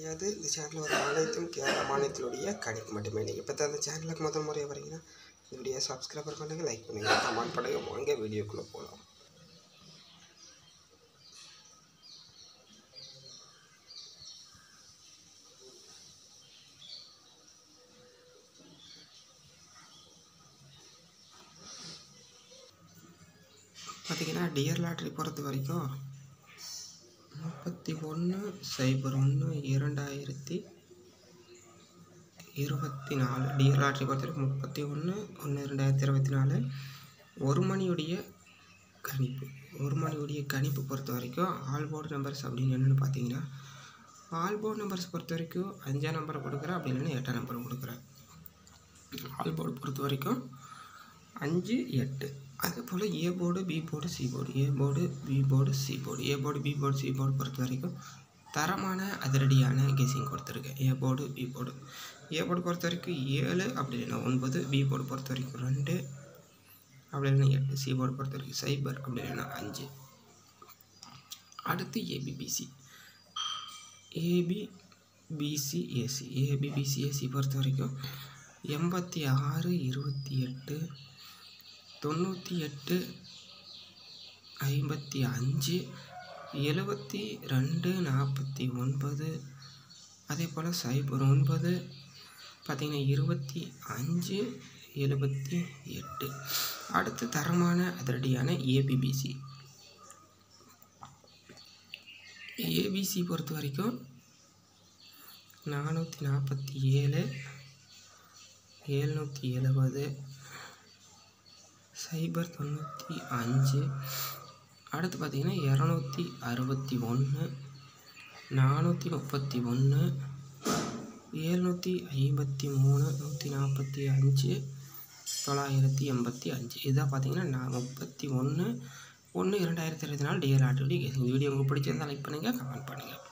கிடையாது. இந்த சேனலில் வர அனைத்தும் கேரளா மாநிலத்தினுடைய கணிப்பு மட்டுமே. நீங்கள் இப்போ தான் அந்த சேனலுக்கு முதல் முறையாக வரீங்கன்னா இந்த வீடியோ சப்ஸ்கிரைபர் பண்ணுங்கள், லைக் பண்ணுங்கள், கமெண்ட் பண்ணுங்கள். வாங்க வீடியோக்குள்ளே போகலாம். பார்த்திங்கன்னா டியர் லாட்ரி பொறுத்த வரைக்கும் 31/01/2024 டியர் லாட்ரி பொறுத்த வரைக்கும் 31/1/2024 ஒரு மணியுடைய கணிப்பு பொறுத்த வரைக்கும் ஆல் போர்டு நம்பர்ஸ் அப்படின்னு என்னென்னு பார்த்தீங்கன்னா, ஆல் போர்டு நம்பர்ஸ் பொறுத்த வரைக்கும் 5ஆம் நம்பரை கொடுக்குறேன், அப்படி இல்லைன்னா 8ஆம் நம்பரை கொடுக்குறேன். ஆல் போர்டு பொறுத்த வரைக்கும் 5, 8. அதே போல் A board, B board, C board, A board, B board, C board, A board, B board, C board பொறுத்த வரைக்கும் தரமான அதிரடியான கெஸிங் கொடுத்துருக்கேன். A board, B board. A board பொறுத்த வரைக்கும் 7, அப்படி இல்லைன்னா 9, பி போர்டு பொறுத்த வரைக்கும் 2, அப்படி இல்லைன்னா 8, சி போர்டு பொறுத்த வரைக்கும் 0, அப்படி இல்லைன்னா 5. அடுத்து ஏபிபிசி, ஏபிபிசிஏசி. ஏபிபிசிஏசி பொறுத்த வரைக்கும் 86, 28, 98, 55, 72, 49, அதே போல் 09 பார்த்திங்கன்னா 25, 78. அடுத்து தரமான அதிரடியான ஏபிபிசி. ஏபிசி பொறுத்த வரைக்கும் 447, 770, 095. அடுத்து பார்த்திங்கன்னா 261, 431, 753, 145, 985. இதான் பார்த்திங்கன்னா 31/1/2024 டியர் லாட்ரி. இந்த வீடியோ உங்களுக்கு பிடிச்சிருந்தால் லைக் பண்ணுங்கள், கமெண்ட் பண்ணுங்கள்.